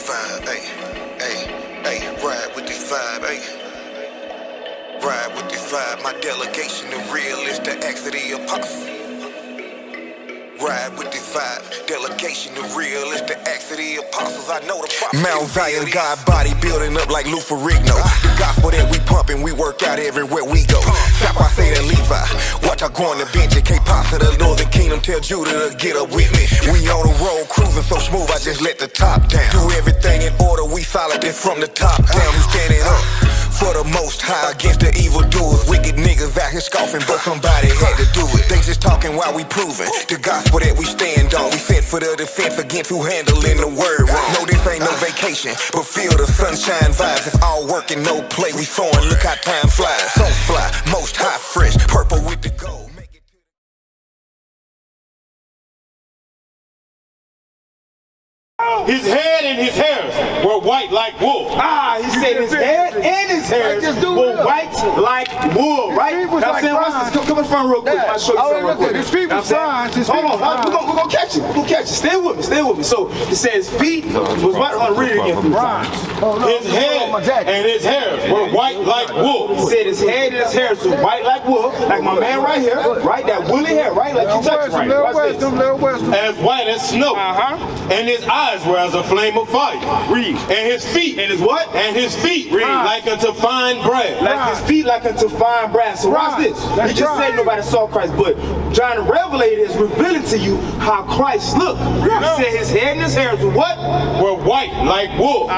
vibe, ayy, ayy, ayy, ride with this vibe, ayy. Ride with this vibe, my delegation, the real is the acts of the apostle. Ride with this vibe, delegation, the real is the acts of the apostles. I know the prophet. Mount Zion, God body building up like Lou Ferrigno. The gospel that we pumping, we work out everywhere we go. Stop, I say that Levi. Watch I go on the bench, it can't pass to the northern kingdom. Tell Judah to get up with me. We on the road, cruising so smooth, I just let the top down. Do everything in order, we solid it from the top down. We standing up for the most high against the evildoers. Wicked niggas out here scoffing, but somebody had to do it. They just talking while we proving the gospel that we stand on. We sent for the defense against who handling the word wrong. No, this ain't no vacation, but feel the sunshine vibes. It's all work and no play. We soaring, look how time flies. So fly, most high, fresh, purple with the gold. His head and his hairs were white like wool. Ah, he said his head and his hairs were white like wool, right? Now I'm saying, watch this. Come in front real quick. I'll show you something real quick. His feet was bronze. Hold on, we're gonna catch it. We're gonna catch it. Stay with me, stay with me. So it says feet was white. I'm gonna read it again from bronze. His head and his hairs were white like wool. He said his head and his hairs were white like wool, like my man right here, right? That woolly hair, right? Like you touched right. Watch this. As white as snow. And his eyes were as a flame of fire. Read. And his feet. And his what? And his feet like unto fine brass. Like his feet like unto fine brass. So watch this. He just said nobody saw Christ, but John the Revelator is revealing to you how Christ looked. He said his head and his hairs were what? Were white like wool.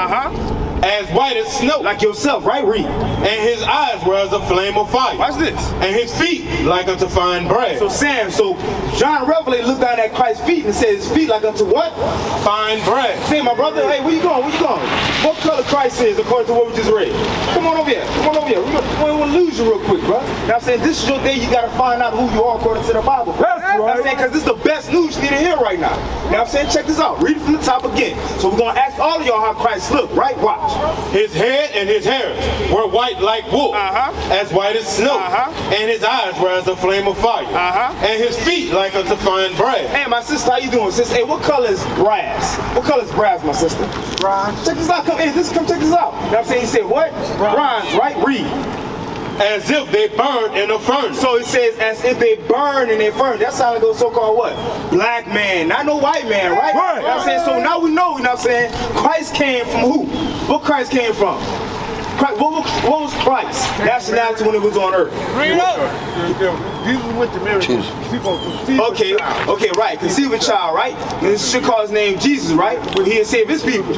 As white as snow. Like yourself, right? Read. And his eyes were as a flame of fire. Watch this. And his feet like unto fine brass. So Sam, John the Revelator looked down at Christ's feet and said his feet like unto what? Fine brass. Say, my brother, hey, where you going? Where you going? What color Christ is according to what we just read? Come on over here. Come on over here. We don't want to lose you real quick, bro. Now I'm saying this is your day. You got to find out who you are according to the Bible. That's right. I'm saying because this is the best news you need to hear right now. Now I'm saying check this out. Read it from the top again. So we're gonna ask all of y'all how Christ looked, right? Watch. His head and his hairs were white like wool, as white as snow, and his eyes were as a flame of fire, and his feet like unto fine brass. Hey, my sister, how you doing, sis? Hey, what color is brass? What color is brass, my sister? Bronze. Check this out. Come check this out. You know what I'm saying? He said what? Bronze, right? Read. As if they burned in a furnace. So it says, as if they burn in a furnace. That sounds like a so-called what? Black man, not no white man, right? You know what I'm saying? So now we know, you know what I'm saying? Christ came from who? What Christ came from? Christ, what was Christ's nationality when he was on earth? Bring it up. Jesus went to Mary. Okay, right. Conceive a child, right? And this should call his name Jesus, right? He had saved his people.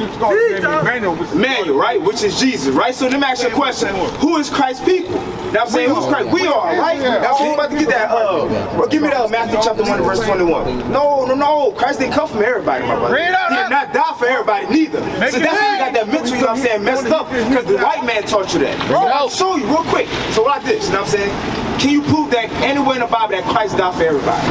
Emmanuel, right? Which is Jesus, right? So let me ask you a question. Who is Christ's people? Now I'm saying who's Christ? We are, right? Now I'm about to get that. Give me that Matthew chapter 1 verse 21. No. Christ didn't come from everybody, my brother. He did not die for everybody neither. So that's why you got that mental, you know what I'm saying, messed up. Because the white man taught you that. I'll show you real quick. So like this, you know what I'm saying? Can you prove that anywhere in the Bible that Christ died for everybody?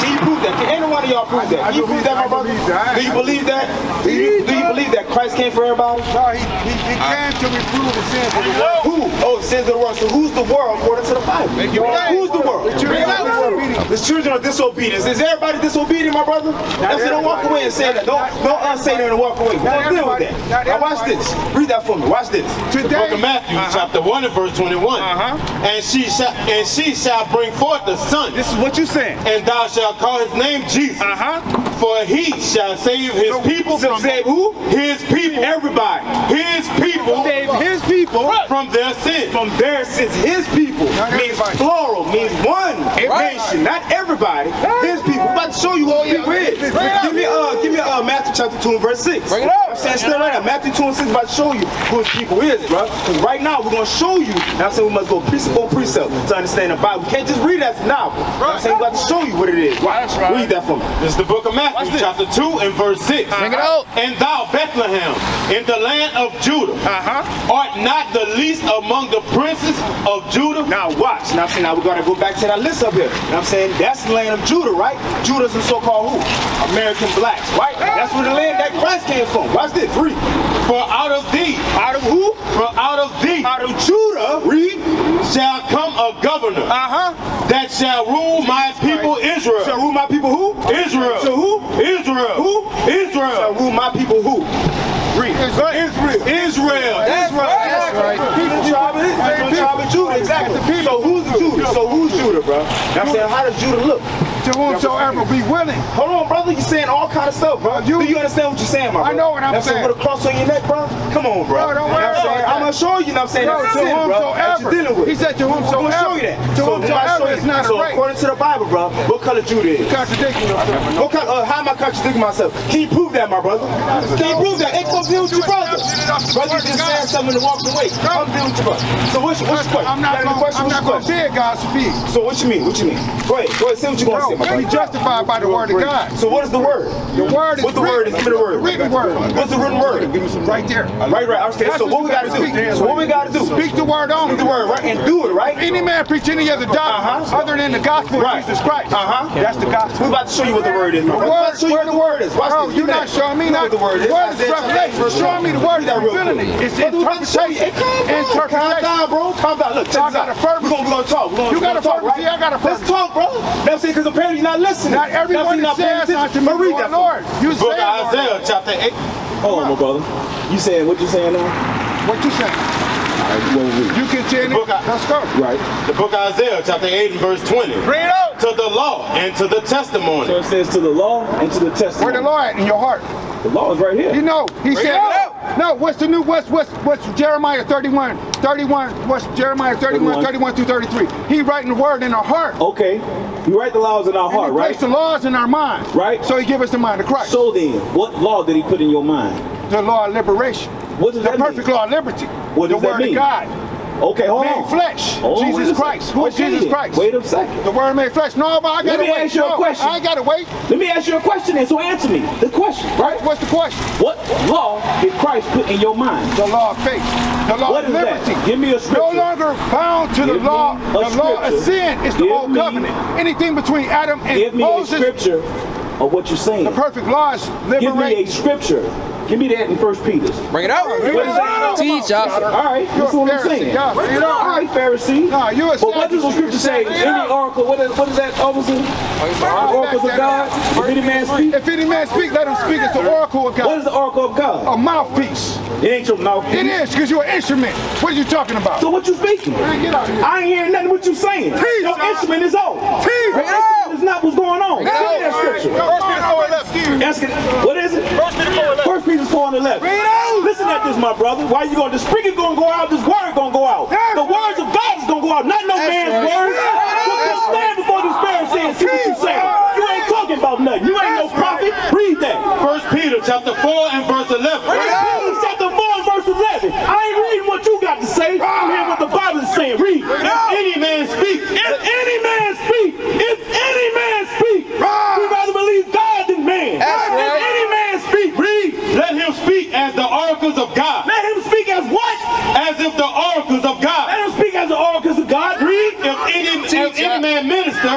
Can you prove that? Can any one of y'all prove that? Can you prove that, my brother? Do you believe that? Do you believe that Christ came for everybody? No, he came to reprove the sins of the world. Who? Oh, the sins of the world. So who's the world according to the Bible? Who's the world? The children of disobedience. Is everybody disobedient, my brother? That's it. Don't walk away and say that. Don't unsay that and walk away. Don't deal with that. Now watch this. Read that for me. Watch this. The book of Matthew, chapter 1 and verse 21. And she shall bring forth a son. This is what you saying. And thou shalt call his name Jesus. For he shall save his people from save who? His people. Everybody. His people. Save his people from their sins. From their sins. His people means plural, means one nation, not everybody. His people. I'm about to show you who his people is. Give me Matthew chapter 2 and verse 6. Bring it up. I'm saying still right now. Matthew 2 and 6 about to show you who his people is, bro. Because right now we're gonna show you. Now I'm saying we must go precept on precept to understand the Bible. We can't just read that novel. I'm saying we got to show you what it is. Watch. Read that for me. This is the book of Matthew, chapter 2 and verse 6. Bring it out. And thou, Bethlehem, in the land of Judah, art not the least among the princes of Judah. Now watch. Now we're gonna go back to that list up here. Now I'm saying that's the land of Judah, right? Judah's the so-called who? American blacks, right? That's where the land that Christ came from. Watch this. Read. For out of thee. Out of who? For out of thee. Out of Judah. Read. Shall come a governor. That shall rule my people Israel. Shall rule my people who? Israel. So who? Israel. Who? Israel. Shall rule my people who? Israel. That's right. People tribe of Judah, exactly. So who's Judah? Bro? I'm saying, how does Judah look? To whomsoever be willing. Hold on, brother. You're saying all kind of stuff, bro. Do you understand what you're saying, my brother? I know what I'm saying. With a cross on your neck, bro? Come on, bro. No, don't worry about that. I'm going to show you, I'm saying, that's sin, bro. That you're dealing with. He said to whomsoever. I'm going to show you that. To whomsoever is not a So race. according to the Bible, bro, what color Judah is? Contradicting yourself. How am I contradicting myself? Can you prove that, my brother? Can you prove that? Ain't gonna deal with your brother. Brother just saying something to walk away. I'm dealing with your brother. So what's your question? I'm not going to beg God's speed. So what you mean? What you mean? Go ahead, say what you're going to say, my brother. Be justified by the word of God. So what is the word? The word is what the word is? Give me the word. The written word. What's the written word? Right there. Right. Okay, so what we got to do? Speak the word on. Speak the word, right? And do it, right? Any man preach any other doctrine other than the gospel of Jesus Christ. That's the gospel. We're about to show you what the word is. We're about to show you what the word is. Bro, you're not showing me what the word is. The word is revelation. You're showing me the word is revealing it. It's interpretation. Calm down, bro. Calm down. Look, check this out. We're going to talk. You got a purpose. I got a purpose. Let's talk, bro. That's it, because apparently you're not listening. Not everyone that says unto me, Lord. You say Isaiah chapter 8. Hold on, my brother. You saying what you saying now? What you saying? You continue. Let's go. Right. The book of Isaiah chapter 8 and verse 20. Bring it out. To the law and to the testimony. So it says to the law and to the testimony. Where the law at in your heart? The law is right here. You know, he said, no, what's Jeremiah 31, what's Jeremiah 31 through 33? He writing the word in our heart. Okay. He write the laws in our heart, right? He placed the laws in our mind. Right. So he give us the mind of Christ. So then, what law did he put in your mind? The law of liberation. What does that mean? The perfect law of liberty. What does that mean? The word of God. Okay, hold on. Made flesh. Jesus Christ. Who is Jesus Christ? Wait a second. The word made flesh. No, but I gotta wait. Let me ask you a question. I ain't gotta wait. Let me ask you a question then, so answer me. The question, right? What's the question? What law did Christ put in your mind? The law of faith. The law of liberty. That? Give me a scripture. No longer bound to the law. The law of sin is the old covenant. Anything between Adam and Moses. Give me a scripture of what you're saying. The perfect law is liberation. Give me a scripture. Give me that in 1 Peter. Bring it out. Teach us. All right, that's what I'm saying. All right, Pharisee. No, you but what does the scripture say? Any oracle, what is that, officer? Oracles of God. If any man speak. If any man speak, let him speak. It's the oracle of God. What is the oracle of God? A mouthpiece. It ain't your mouthpiece. It is, because you're an instrument. What are you talking about? So what you speaking? Get out of here. I ain't hearing nothing what you saying. Your instrument is off. Teach. Your instrument is not what's going on. Give me that scripture. What is it? 1 Peter 4:11. Listen at this, my brother. Why you going? The spirit gonna go out. This word gonna go out. The words of God is gonna go out. Not no man's words. Just stand before this Pharisee and see what you say. You ain't talking about nothing. You ain't no prophet. Read that. 1 Peter chapter 4 and verse 11. 1 Peter chapter 4 and verse 11. I ain't reading what you got to say. I'm hearing what the Bible is saying. Read. If any man speak. If any man speak. If any man speak. We rather believe God than man. If any man speak. Read. Let him speak as the oracles of God. Let him speak as what? As if the oracles of God. Let him speak as the oracles of God. Read. If any man minister,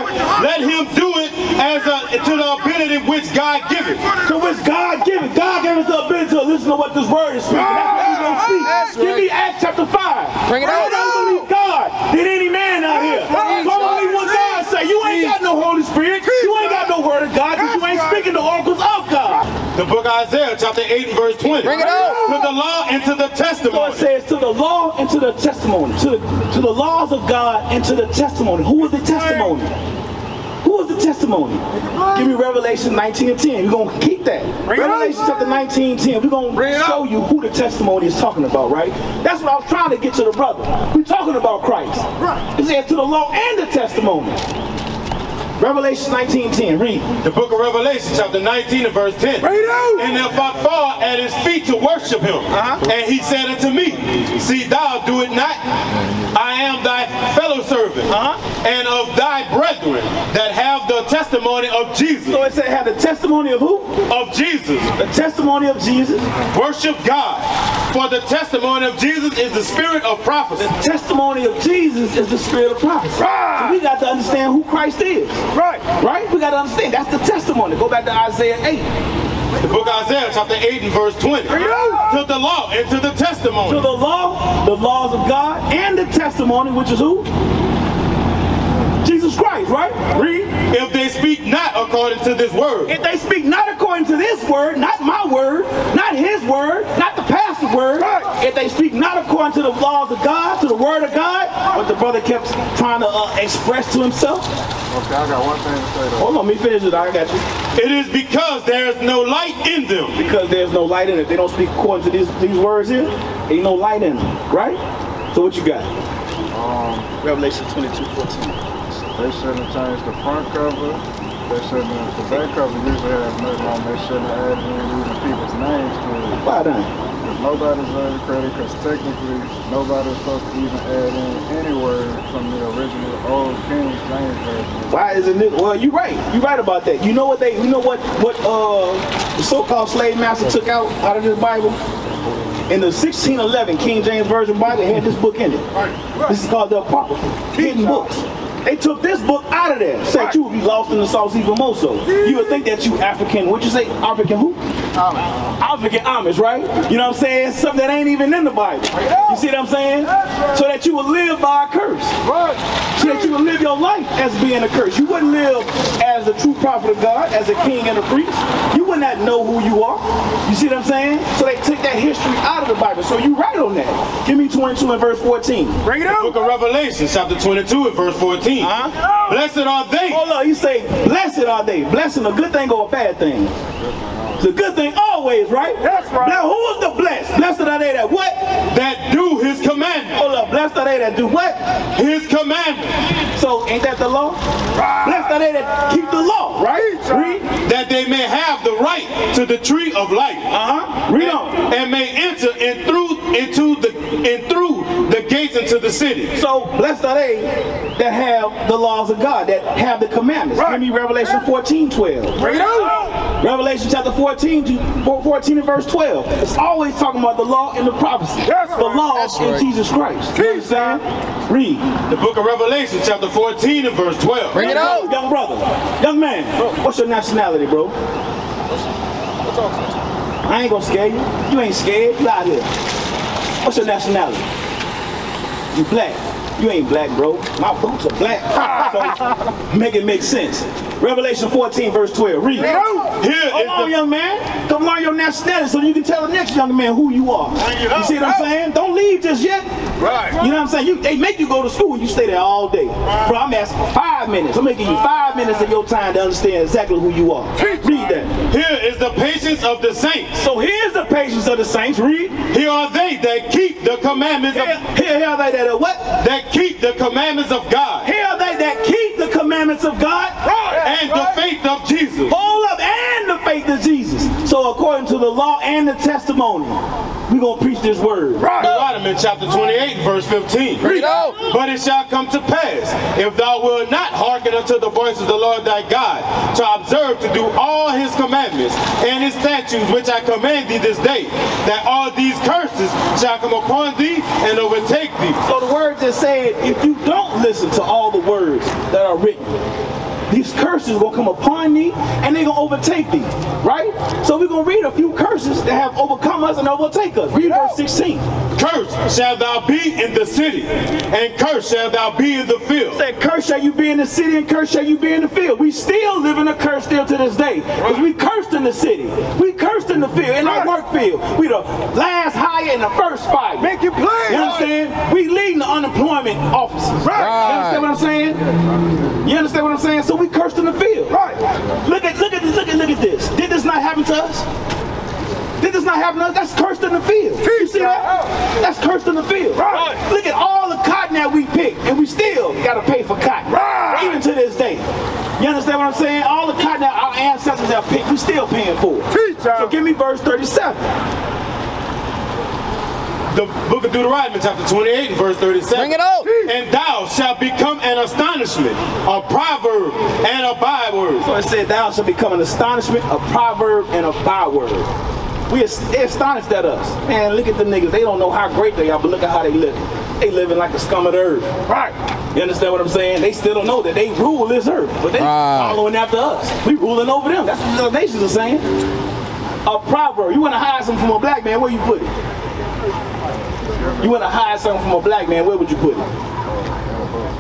let him do it as to the ability which God giveth. To which God giveth. God gave us the ability to listen to what this word is speaking. That's what we're going to speak. Give me Acts chapter 5. Bring it out. Don't believe God than any man out here. Don't believe what God say. You ain't got no Holy Spirit. You ain't got no word of God because you ain't speaking the oracles of God. The book of Isaiah chapter 8 and verse 20. Bring it out. To the law and to the testimony. So it says to the law and to the testimony. To the laws of God and to the testimony. Who is the testimony? Who is the testimony? Give me Revelation 19 and 10. We're going to keep that. Revelation chapter 19 and 10. We're going to show you who the testimony is talking about, right? That's what I was trying to get to the brother. We're talking about Christ. It says to the law and the testimony. Revelation 19:10. Read. The book of Revelation chapter 19 and verse 10. And if I fall at his feet to worship him, and he said unto me, see thou do it not. I am thy fellow servant, and of thy brethren that have the testimony of Jesus. So it said have the testimony of who? Of Jesus. The testimony of Jesus. Worship God. For the testimony of Jesus is the spirit of prophecy. The testimony of Jesus is the spirit of prophecy. So we got to understand who Christ is. Right? We got to understand. That's the testimony. Go back to Isaiah 8. The book of Isaiah chapter 8 and verse 20. To the law and to the testimony. To the law, the laws of God, and the testimony, which is who? Jesus Christ, right? Read. If they speak not according to this word. If they speak not according to this word, not my word, not his word, not the pastor's word, if they speak not according to the laws of God, to the word of God, what the brother kept trying to express to himself. Okay, I got one thing to say though. Hold on, let me finish it. I got you. It is because there is no light in them. Because there's no light in it. If they don't speak according to these words here, ain't no light in them, right? So what you got? Revelation 22:14. They shouldn't change the front cover. They shouldn't, the back cover usually has nothing on. They shouldn't add in even people's names to it. Why not? Because nobody's earned credit, because technically nobody's supposed to even add in any word from the original old King James version. Why isn't it? Well, you're right. You're right about that. You know what the so-called slave master took out of this Bible? In the 1611 King James Version Bible, it had this book in it. This is called the Apocrypha, hidden books. They took this book out of there. Said you would be lost in the sauce even more so. You would think that you African, what'd you say? African who? African Amish, right? You know what I'm saying? Something that ain't even in the Bible. You see what I'm saying? So that you would live by a curse. So that you would live your life as being a curse. You wouldn't live as the true prophet of God, as a king and a priest. You would not know who you are. You see what I'm saying? So they took that history out of the Bible. So you right on that. Give me 22 and verse 14. Bring it out. Book of Revelation, chapter 22 and verse 14. Blessed are they. Hold on, you say, blessed are they. Blessing a good thing or a bad thing? It's a good thing always, right? That's right. Now who is the blessed? Blessed are they that what? That do his commandments. Hold up, blessed are they that do what? His commandments. So ain't that the law? Right. Blessed are they that keep the law, right? Read. That they may have the right to the tree of life. Read on. And may enter in through the gates into the city. So blessed are they that have the laws of God, that have the commandments. Give me Revelation 14:12. Bring it out. Revelation chapter 14 and verse 12. It's always talking about the law and the prophecy. The law in Jesus Christ. You understand? Read. The book of Revelation chapter 14 and verse 12. Bring it out. Young brother, young man, what's your nationality, bro? I ain't gonna scare you. You ain't scared. You out here. What's your nationality? You black. You ain't black, bro. My boots are black. So make it make sense. Revelation 14 verse 12. Read. Come on, young man. Come learn your nationality so you can tell the next young man who you are. You see what I'm saying? Don't leave just yet. Right. You know what I'm saying? They make you go to school and you stay there all day. Bro, I'm asking for 5 minutes. I'm making you 5 minutes of your time to understand exactly who you are. Read that. Here is the patience of the saints. So here's the patience of the saints. Read. Here are they that keep the commandments of Here are they that what? That keep the commandments of God. Here are they that keep the commandments of God. And the faith of Jesus. Hold up, and the faith of Jesus. So according to the law and the testimony, we're going to preach this word. Deuteronomy chapter 28 verse 15. Read out. But it shall come to pass, if thou wilt not hearken unto the voice of the Lord thy God, to observe to do all his commandments and his statutes which I command thee this day, that all these curses shall come upon thee and overtake thee. So the word just said, if you don't listen to all the words that are written, these curses will come upon thee and they're going to overtake thee, right? So we're going to read a few curses that have overcome us and overtake us. Read verse 16. Cursed shall thou be in the city, and cursed shall thou be in the field. Say, cursed shall you be in the city, and cursed shall you be in the field. We still live in a curse still to this day. Because we cursed in the city. We cursed in the field, in our work field. We the last hire and the first fire. Make it plain. You understand? We leading the unemployment officers. Right. You understand what I'm saying? You understand what I'm saying? So we cursed in the field. Right. Look at this. Did this not happen to us? Did this not happen to us? That's cursed in the field. You see that? That's cursed in the field. Right. Look at all the cotton that we picked, and we still got to pay for cotton. Right. Even to this day. You understand what I'm saying? All the cotton that our ancestors have picked, we still paying for it. So give me verse 37. The book of Deuteronomy chapter 28 and verse 37. Bring it out. And thou shalt become an astonishment, a proverb, and a byword. So it said thou shalt become an astonishment, a proverb, and a byword. They astonished at us. Man, look at the niggas. They don't know how great they are, but look at how they live. They living like the scum of the earth. Right. You understand what I'm saying? They still don't know that they rule this earth, but they following after us. We ruling over them. That's what the other nations are saying. A proverb. You want to hide something from a black man, where you put it? You want to hide something from a black man, where would you put it?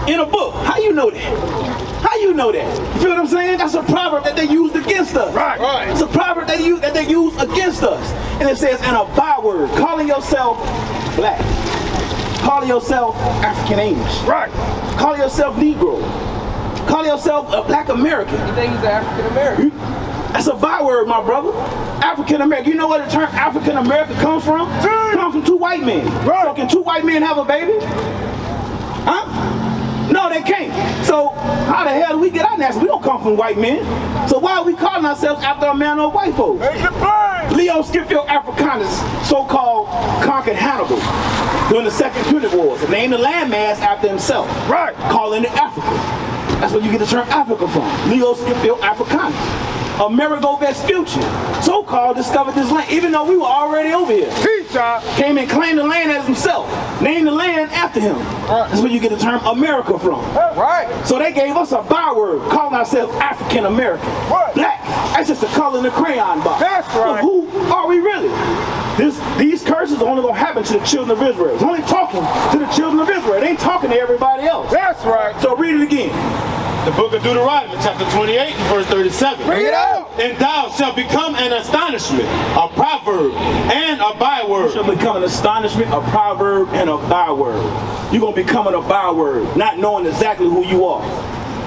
In a book. How you know that? How you know that? You feel what I'm saying? That's a proverb that they used against us. Right. It's a proverb that they use against us. And it says, and a byword, calling yourself black, calling yourself African English, Right. calling yourself Negro, calling yourself a black American. You think he's African American? That's a byword, my brother. African American. You know where the term African American comes from? It comes from two white men. Right. So can two white men have a baby? Huh? No, they can't. So how the hell do we get our national? We don't come from white men. So why are we calling ourselves after a man or white folks? Leo Scipio Africanus so-called conquered Hannibal during the Second Punic Wars and named the landmass after himself. Right. Calling it Africa. That's where you get the term Africa from. Leo Scipio Africanus. Amerigo Vespucci, so-called, discovered this land, even though we were already over here. Came and claimed the land as himself, named the land after him. That's where you get the term America from. Right. So they gave us a byword, calling ourselves African American. Black. That's just a color in the crayon box. That's right. But who are we really? These curses are only going to happen to the children of Israel. It's only talking to the children of Israel. It ain't talking to everybody else. That's right. So read it again. The book of Deuteronomy, chapter 28, and verse 37. Bring it out. And thou shalt become an astonishment, a proverb, and a byword. You shall become an astonishment, a proverb, and a byword. You're going to become a byword, not knowing exactly who you are.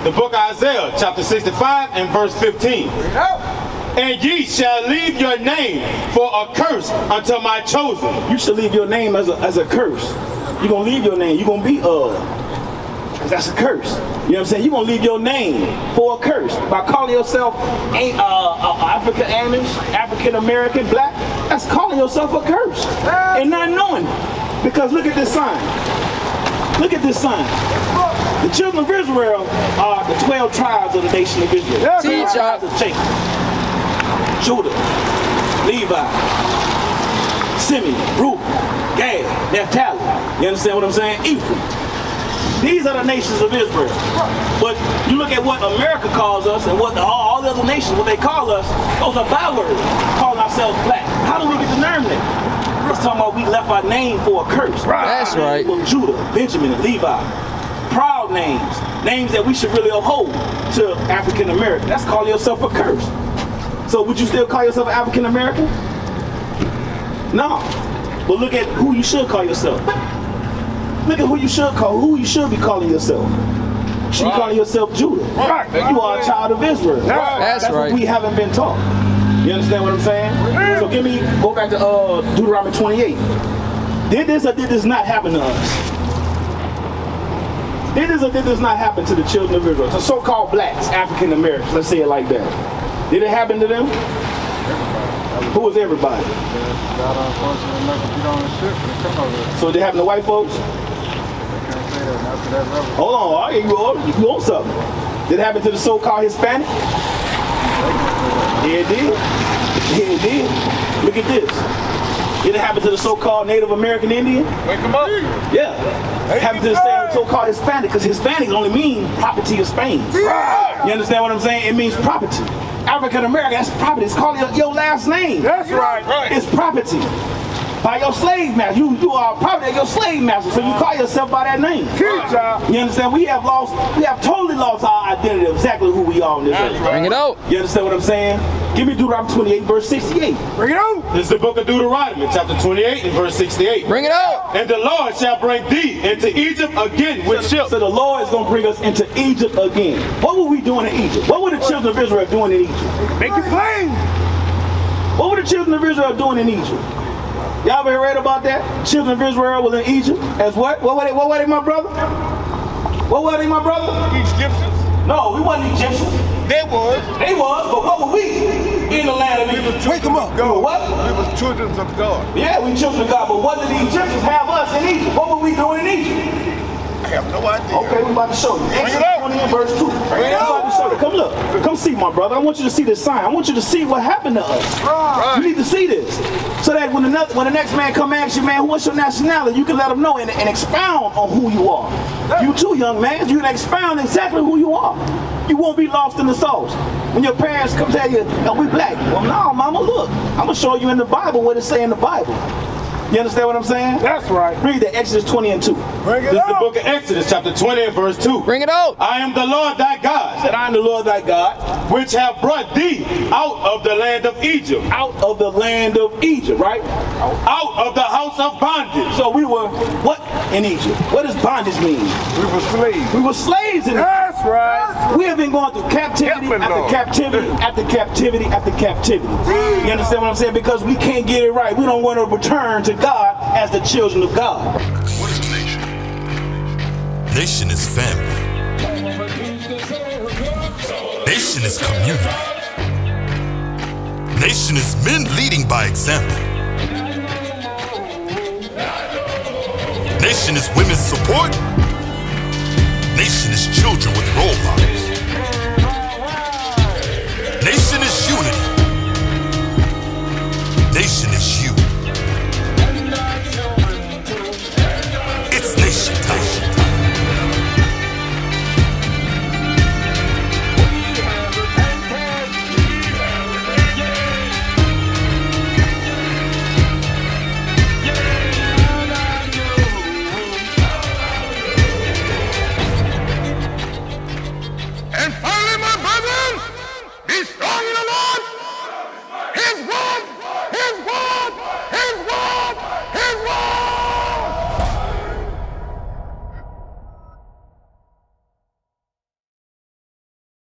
The book of Isaiah, chapter 65, and verse 15. Bring it out. And ye shall leave your name for a curse unto my chosen. You shall leave your name as a curse. You're going to leave your name. You're going to be because that's a curse. You know what I'm saying? You're going to leave your name for a curse. By calling yourself African Amish, African American, black, that's calling yourself a curse. And not knowing it. Because look at this sign. Look at this sign. The children of Israel are the 12 tribes of the nation of Israel. Teach y'all. Jacob, Judah, Levi, Simeon, Rouge, Gad, Naphtali. You understand what I'm saying? Ephraim. These are the nations of Israel. But you look at what America calls us and what all the other nations, what they call us, those are bywords, calling ourselves black. How do we get the name that? It's talking about we left our name for a curse. That's right. Judah, Benjamin, and Levi. Proud names. Names that we should really uphold to African American. That's calling yourself a curse. So would you still call yourself African American? No. But look at who you should call yourself. Look at who you should be calling yourself. You should be calling yourself Judah. Right. You are a child of Israel. That's right. What we haven't been taught. You understand what I'm saying? So go back to Deuteronomy 28. Did this or did this not happen to us? Did this or did this not happen to the children of Israel? To so-called blacks, African Americans, let's say it like that. Did it happen to them? Who was everybody? So did it happen to white folks? Hold on, you on something. Did it happen to the so-called Hispanic? Yeah, it did. Yeah, it did. Look at this. Did it happen to the so-called Native American Indian? Wake them up. Yeah. It happened to the so-called Hispanic, because Hispanics only mean property of Spain. Right. You understand what I'm saying? It means property. African American, that's property. It's called your last name. That's right. It's property. By your slave master. You are property of your slave master, so you call yourself by that name. You understand? We have totally lost our identity of exactly who we are in this earth. Bring it out. You understand what I'm saying? Give me Deuteronomy 28, verse 68. Bring it out. This is the book of Deuteronomy, chapter 28, and verse 68. Bring it out. And the Lord shall bring thee into Egypt again with ships. So the Lord is going to bring us into Egypt again. What were we doing in Egypt? What were the children of Israel doing in Egypt? Make it plain. What were the children of Israel doing in Egypt? Y'all ever read about that? Children of Israel was in Egypt as what? What were they, my brother? What were they, my brother? Egyptians? No, we wasn't Egyptians. They was. They was, but what were we in the land of Egypt? Wake them up. We were what? We was children of God. Yeah, we children of God, but what did the Egyptians have us in Egypt? What were we doing in Egypt? I have no idea. Okay, we about to show you. Bring it up. 20 and verse 2. Bring it up. About to show you. Come look. Come see, my brother. I want you to see this sign. I want you to see what happened to us. Right. You need to see this. So that when the next man come and ask you, man, what's your nationality, you can let him know and expound on who you are. You too, young man, you can expound exactly who you are. You won't be lost in the sauce. When your parents come tell you, oh, we black. Well, no, mama, look. I'm going to show you in the Bible what it say in the Bible. You understand what I'm saying? That's right. Read the Exodus 20 and 2. Bring it This is the out. book of Exodus, chapter 20 and verse 2. Bring it out. I am the Lord thy God, Said, I am the Lord thy God, which have brought thee out of the land of Egypt, out of the land of Egypt, right? out of the house of bondage. So we were, what in Egypt? What does bondage mean? We were slaves. We were slaves in Egypt. That's right. We have been going through captivity Help me, after Lord. captivity after captivity after captivity. You understand what I'm saying? Because we can't get it right. We don't want to return to God as the children of God. What is a nation? Nation is family. Nation is community. Nation is men leading by example. Nation is women's support. Nation is children with role models.